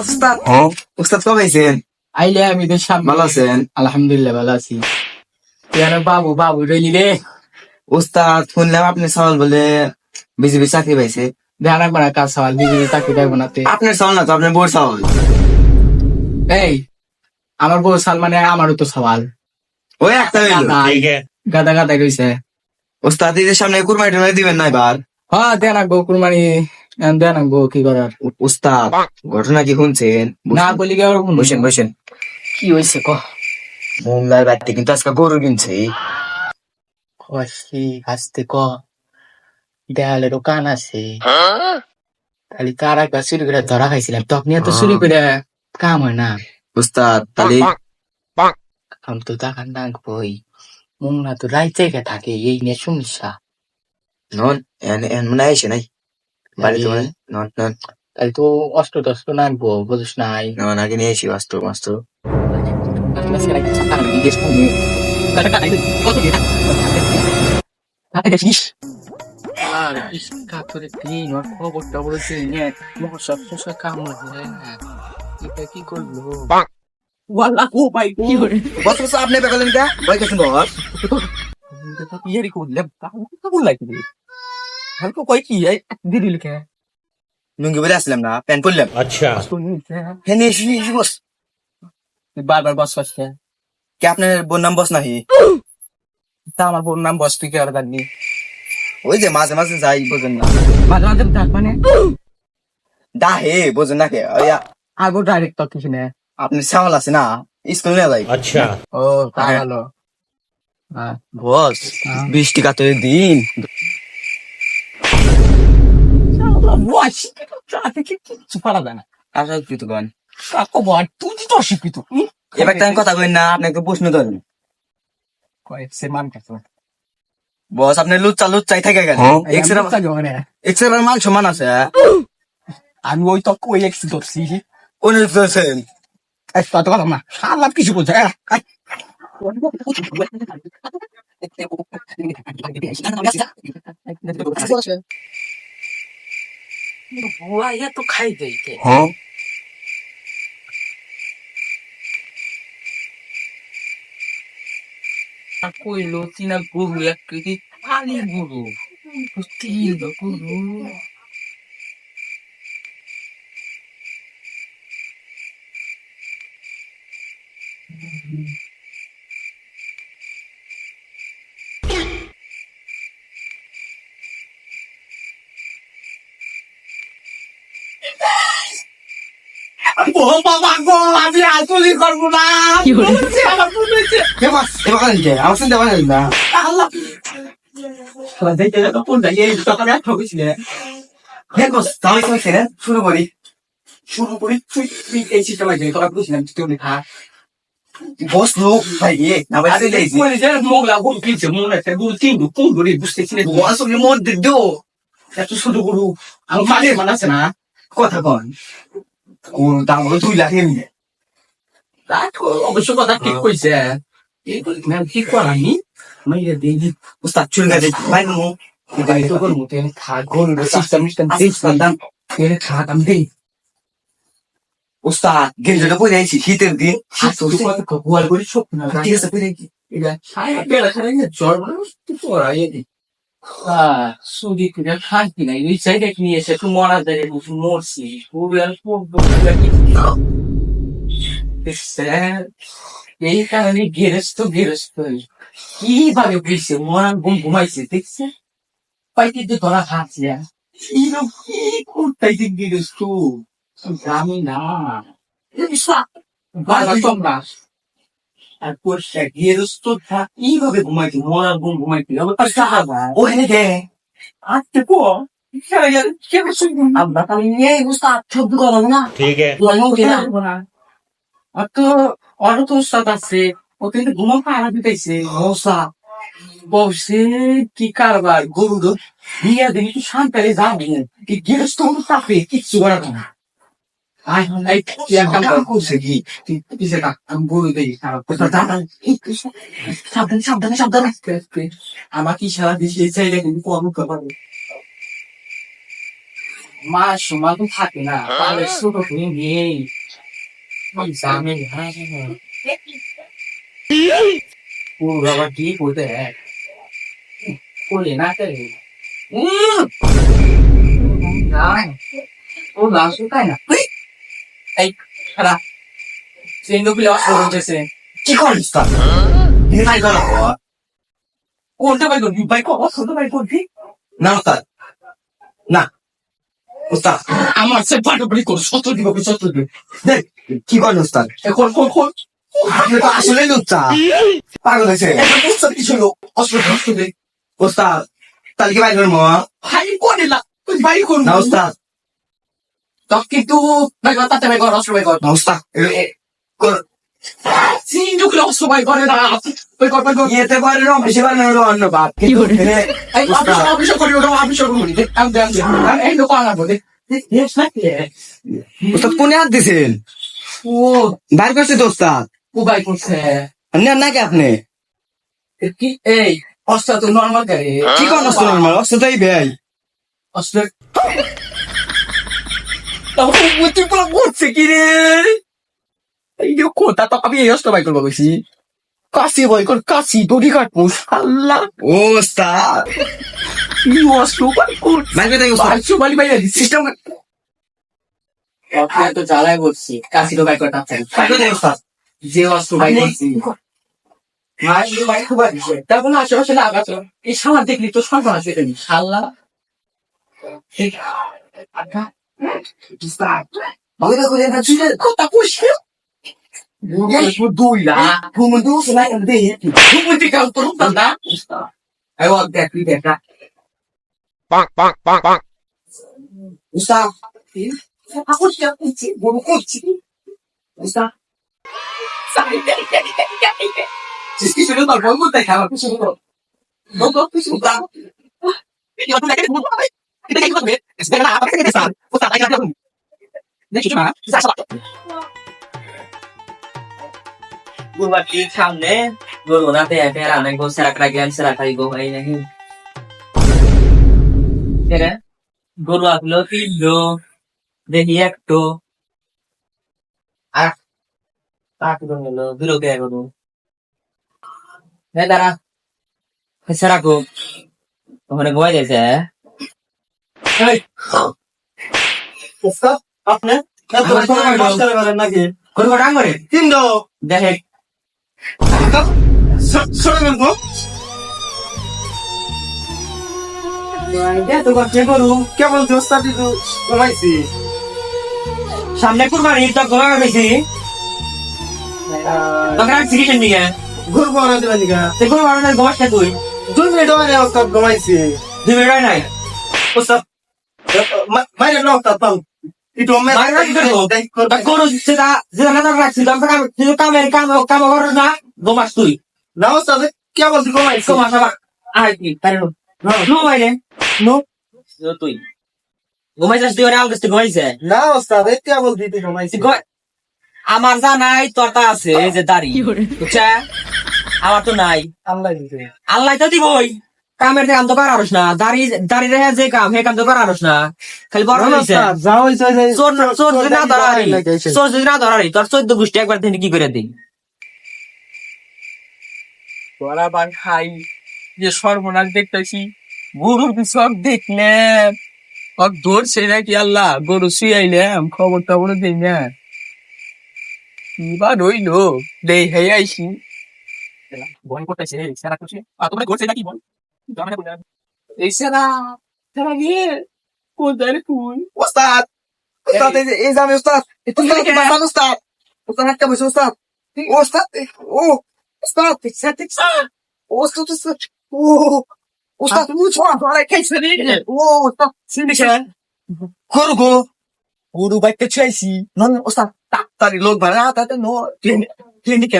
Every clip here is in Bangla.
উস্তাদ উস্তাদ কবে আইছেন? আইলে আমি তো সামনে। ভালো আছেন? আলহামদুলিল্লাহ ভালো আছি। বাবু বাবু রইলি রে। উস্তাদ শুনলাম আপনি সওয়াল বলে বিজেপি চাকরি পাইছে। ধ্যান রাখবো না, কাজ সওয়াল বিজেপি চাকরি পাইবো না তে। আপনার সওয়াল না তো, আপনার বউর সওয়াল। এই আমার বউ সাল মানে আমারও তো সওয়াল। ওই একটা হইলো। গাদা গাদাই রয়েছে। উস্তাদ ঈদের সামনে কুরবানি টুরবানি দিবেন নাই বার? হ্যাঁ দেন রাখবো কুরবানি, দেন রাখবো কি করার। উস্তাদ ঘটনা কি শুনছেন? না বলি গে বসেন বসেন। কি হয়েছে ক? মোমলার বাড়িতে কিন্তু আজকে গরু কিনছে। কষি হাসতে ক, দেয়ালে দোকান আছে। তাহলে তার একবার চুরি করে ধরা খাইছিলাম, তখন তো চুরি করে কাম হয় না। উস্তাদ তাহলে আমি তো দেখান রাখবোই। মোংলা তো রাইতে থাকে, এই নিয়ে সমস্যা। নন এন এন মনে আইসে নাই বাড়িতে মানে নন নন তাহলে তো অস্ত্র টস্ত্র নাকবো, বুঝিস নাই। নন আগে নিয়ে এসি অস্ত্র মাস্ত্র। আর কাতরে দিন ওর খবরটা বলেছে মশা ফসা কামড়ে না, এটা কি করবো? ওয়াল্লাহ ও ভাই কি করে বস বস আপনি বেকালেন কা ভাই কেছেন বস? ইয়ারি করলাম কামড় লাগবে। হালকা কই কি এই দিদি লিখে লুঙ্গি পরে আসলাম না, প্যান্ট পরলাম। अच्छा হ্যাঁ নিয়ে এসি এসি বস। বারবার বস বসছে। কে আপনার বোন নাম বস নাহি? তা আমার বোন নাম বস, তুই কি আর জানবি? ওই যে মাঝে মাঝে যাই বোঝেন না। মাঝে মাঝে ডাক মানে দা হে বোঝেন না কে আগো ডাইরেক্ট তো কিছু নেই। আপনি সামাল আছে না, স্কুল নিয়ে যাই। अच्छा ও তা ভালো। বস বৃষ্টি কাতরে দিন। বস কিছু পারা যায় না। আপনার কৃতগণ কাকো বল তুই তো অশিক্ষিত। এবার তো আমি কথা কই না, আপনাকে প্রশ্ন ধরেন। কয়েছে মান কাছে বস আপনি লুচ্চা লুচ্চাই থেকে গেল। এক্সের মান সমান আছে। আমি ওই তো কই এক্স ধরছি। কোন ধরছেন? কত কথা না সালাম কিছু বলছে। বুয়া তো খাই দেইতে কইলো তিনা গরু এক কেজি পালি গরু তিন গরু। আমি আসলে করবো না। আমার বুঝেছে আমার চিন্তা করেন না। আল্লাহ যাইতে কোন যাই এই সকালে ঠকেছিলে। হ্যাঁ বস তাহলে শুনছে না, শুরু করি। শুরু করি তুই তুই এই সিস্টেম আছে তোরা বুঝছিলাম তুই লেখা বস লোক ভাই না ভাই চলে আইছি। মোগলা গরু কিনছে মনে আছে গরু তিন কোন গরু বুঝতেছি না। বস ওকে মধ্যে দো এত ছোট গরু আমার মাঝে মান আছে না। কথা কন কোন দাম হলো 2 লাখ এমনি। অবশ্য কথা ঠিক কইছে। এই কি করানি মাইরে দেখি উস্তাদ চুল গাছে ভাই নমু এটাই তো করবো তেল খা গরু সিস্টেম সিস্টেম দাম তেল খা দাম দেই। উস্তাদ গেঞ্জিটা পরে আইছি শীতের দিন। গোয়াল করে সব না ঠিক আছে পরে কি এটা সারা বেলা খাই জ্বর মানে পড়াই দি সুদি করে খাই কিনা এই সাইডে কি নিয়ে এসে একটু মরা যায় মরছি পুরো এই কারণে গেরস্ত কিভাবে বুঝছে মরা ঘুম ঘুমাইছে দেখছে পাইতে যে ধরা খাচ্ছে এরকম কি করতেছে গেরস্ত জানি না তোমরা আর পয়সা গেরস্ত কিভাবে ঘুমাইছে মরা ঘুম ঘুমাইছে ওখানে কে আজকে পো আমরা তাহলে নিয়ে উস্তাদ শব্দ করবো না। ठीक है আর তো অন্য তো উস্তাদ আছে, ও কিন্তু ঘুমা পাড়া দিতেছে মশা বসে কি কারবার গরু নিয়ে দেখি একটু শান্তারে যাবো কি গেরস্ত চাপে কিচ্ছু করা না। করছে কি পিছিয়ে থাক আমি গরু দেখি সাবধানে সাবধানে সাবধানে আমার কি সারা দিচ্ছে এই চাইলে কিন্তু কম করতে পারবো। মা সময় তো থাকে না তাহলে ছোট তুমি নেই জানে ও বাবা কি করতে করে না করে ও লাস্ট তাই না এই খারাপ সেন্ডো প্লে অসুবিধা কি করিস তা নাই করা কোনটা বাই করবি বাই কর অসুবিধা বাই করবি না ওস্তাদ না ওস্তাদ আমার সে পাটো বলি কর সত্য দিব দেখ কি করেন ওস্তাদ এখন কোন আপনি তো আসলে লুচ্চা পাগল হয়েছে ওস্তাদ কিছু লোক অসুবিধা ওস্তাদ তাহলে কি বাইর করবো ভাই করে না তুই ভাই কর না ওস্তাদ তো কিন্তু ভাই কথা ভাই কর অসুবিধা কর না ওস্তাদ সিন্ডু প্লে অসুবিধা করে না ভাই কর ইয়েতে পারে না বেশি পারে না অন্য বাপ এই অফিস করি ওটা অফিস করি দেখ আমি দেখ এই লোক আনা বলে দেখ না কি ওস্তাদ কোনে হাত দিছেন ও বাইর করছে তো ওস্তাদ ও ভাই করছে নেন নাকি আপনি কি এই অস্ত্র তো নরমাল করে কি করেন ওস্তাদ আমার ওস্তাদ এই ভাই অস্ত্র তাও মুতি পুরো করছে কি রে এই যে কোথা তো আমি এই অস্ত্র ভাই করবো বেশি কাশি বই কর কাশি দড়ি কাটবো আল্লাহ ওস্তাদ কি অস্ত্র ভাই কর বাইর করে দেখ ওস্তাদ আইসো বালি ভাই সিস্টেম আপনার তো জ্বালায় বলছি কাশি তো ভাই করতে চাই বাইর করে দেখ ওস্তাদ যে অস্ত্র ভাই করছি ভাই ভাই খুব আছে তারপর আশেপাশে লাগাচ্ছ এই সামান দেখলি তো সর্বনাশ হয়ে যাবি আল্লাহ বাইর করে দেখ কথা কইছে দুই না ঘুমন তো সলাই দে তুমি থেকে তোর না I walk that we that ওস্তাদ aku siap kunci bulu kunci ওস্তাদ Sisi sudah tak bangun tak kalau aku suruh Nopo aku sudah ini waktu lagi mau apa kita kayak gitu sekarang apa kita kesal ustaz aja dulu ini cuma bisa salah Buat সামনে গরু না তে এতে রান্না গো সেরাক রাখলাম সেরাক খাই গো ভাই নাকি এরা গরু আসলো তিনলো দেখি একটু আর কাক গেল বিরোধী গরু হ্যাঁ দাঁড়া সেরাকো ওখানে ঘুমাই যাইছে ওস্তাদ আপনি কত সময় নষ্ট করেন নাকি গরু ডাং করে তিন দাও দেখে সরবেন তো তো করছে গরু কেবল ওস্তাদ একটু ঘুমাইছি সামনে কুরবানি তো ঘোরা গেছি তোকে রাখছি কিসের নিয়ে ঘুরবো না দেবেন নিকা তুই গরু বানানোর ঘুমাসটা তুই 2 মিনিট হয় ওস্তাদ ঘুমাইছি 2 মিনিট নাই ওস্তাদ মাইরে না ওস্তাদ পাও একটু গরু যেটা যেটা না রাখছি তুই কামের কাম করিস না ঘুমাস তুই না ওস্তাদ কেবল ঘুমাইছি ঘুমাস আবার আয় তুই তারে নো মাইলে নো তুই ঘুমাইছিস তুই ওরা আলগেস্তে ঘুমাইছে না ওস্তাদ কেবল দিতে ঘুমাইছি আমার যা নাই তোর তা আছে এই যে দাড়ি বুঝছে আমার তো নাই আল্লাহ দিতে আল্লাহ তো দিবই কামের কাম তো পারাস না দাড়ি রেখে যে কাম হে কাম তো পারাস না খালি বড় হইছে যাও হইছে চোর চোর যদি না ধরারি চোর যদি না ধরারি তোর 14 গোষ্ঠী একবার তিনি কি করে দিই তোরা বান খাই যে সর্বনাশ দেখতেছি গরুর সব দেখলাম ধরছে নাকি আল্লাহ গরু শুয়াইলাম খবর টবর দিই না এবার রইলো দে হে আইসি ভয় করতেছে সেরা করছে তোমরা করছে নাকি বল এই সেরা সেরা গিয়ে কোথায় তুই ওস্তাদ ওস্তাদ এই যে আমি ওস্তাদ তুমি বাঁচান ওস্তাদ ওস্তাদ একটা বসে ওস্তাদ ওস্তাদ ও ওস্তাদ ওস্তাদ ওস্তাদ ও ওস্তাদ তুমি ছোড়া ছোড়া খাইছে রে ও ওস্তাদ সিনিশন গরু গরু বাইতে চাইছি নন ওস্তাদ তাড়াতাড়ি লোক ভাড়া তাতে নো ক্লিনিকে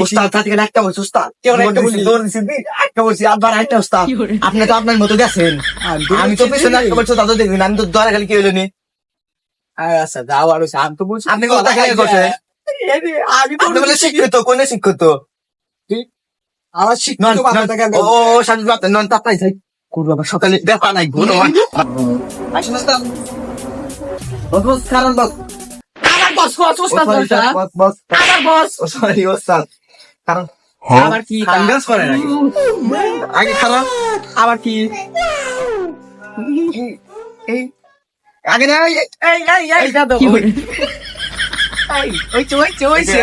ওস্তাদ তাতে একটা বসে ওস্তাদ একটা বসে দৌড় দিছি একটা বসে আবার একটা ওস্তাদ আপনি তো আপনার মতো গেছেন আমি তো পিছনে একটা বসে তাদের দেখবেন আমি তো দরা খালি কি হইলো নি আচ্ছা যাও আর আমি তো বলছি আপনি কথা খেলে করছে আমি আপনি বলে শিক্ষিত কোনে শিক্ষিত আমার শিক্ষিত ও শান্তি নন তাপাই যাই করবো আবার সকালে দেখা নাই ঘুম আসলে বস কারণ বস আমার বস বস ওস্তাদ বলছা বস বস আমার বস ও সরি ওস্তাদ কারণ আবার কি ফাঙ্গাস করে নাকি আগে খারাপ আবার কি এই আগে না এই এটা তো এই ওইছে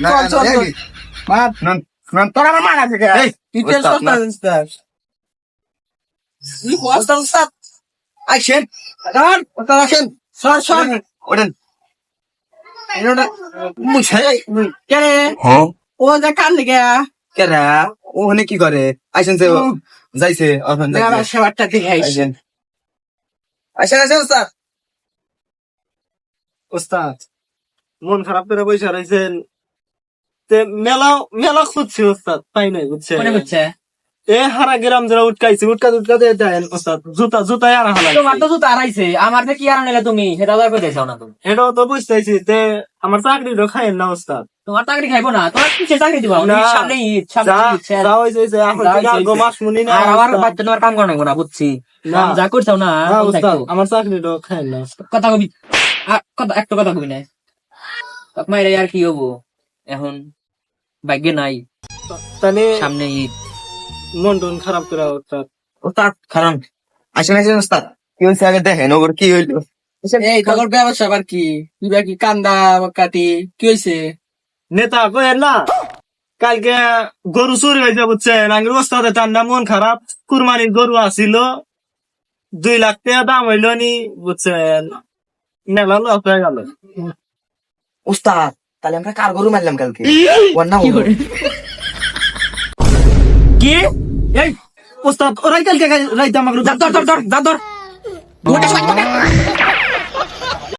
না চল, চল, চল। মার নন নন তোর আমার মারা থেকে এই তুই তেল ওস্তাদ, সস্তা উস্তাদ তুই ওস্তাদ উস্তাদ আইছেন কারণ ওস্তাদ আসেন সর সর ওঠেন এটা মুছাই কেরে ও যে কান দিকে কেরা ওখানে কি করে আইছেন যে যাইছে ওখানে আবার সেবারটা দেখাইস আইছেন আইছেন আইছেন ওস্তাদ ওস্তাদ মন খারাপ করে বসে রয়েছেন তে মেলা মেলা খুঁজছি ওস্তাদ পাই নাই বুঝছে মনে হচ্ছে এ হারা গ্রাম যারা উঠকাইছে উঠকাতে দেন ওস্তাদ জুতাই আর হালাই তোমার তো জুতা হারাইছে আমার যে কি আর নিলে তুমি সেটা তো করে দেখাও না তুমি এটাও তো বুঝতেছি তে আমার চাকরিটা খাইেন না ওস্তাদ তোমার চাকরি খাইবো না তোমার কিসে চাকরি দিবা না। সামনে ঈদ সামনে যা ঈদ, শেষ। যা হয়েছে এখন যা থেকে হইছে, আগে মাস মুনি না আর আমার ওস্তাদ। বাচ্চা তোমার কাম করে না বুঝছি না। যা করছো না না, বলতে ওস্তাদ একটু। আমার চাকরিটা খাইেন না ওস্তাদ। কথা কবি একটা কথা কবি নাই মাইরে আর কি হবো এখন ভাগ্যে নাই তাহলে সামনে ঈদ মন টন খারাপ করে ওস্তাদ ওস্তাদ কারণ আইছেন আইছেন ওস্তাদ কি হইছে আগে দেখেন ওর কি হইলো এই তোর ব্যবসা আবার কি তুই কি কান্দা কাটি কি হয়েছে নেতা কয়েন না কালকে গরু চুরি হয়েছে বুঝছেন আগে ওস্তাদে তার না মন খারাপ কুরবানির গরু আসিল 2 লাখ টাকা দাম হইল নি বুঝছেন মেলা লস হয়ে গেল ওস্তাদ তাহলে আমরা কার গরু মারলাম কালকে ওর নাম কি এই ওস্তাদ ওরাই কালকে রাইতে আমাকে ধর ধর ধর ধর ধর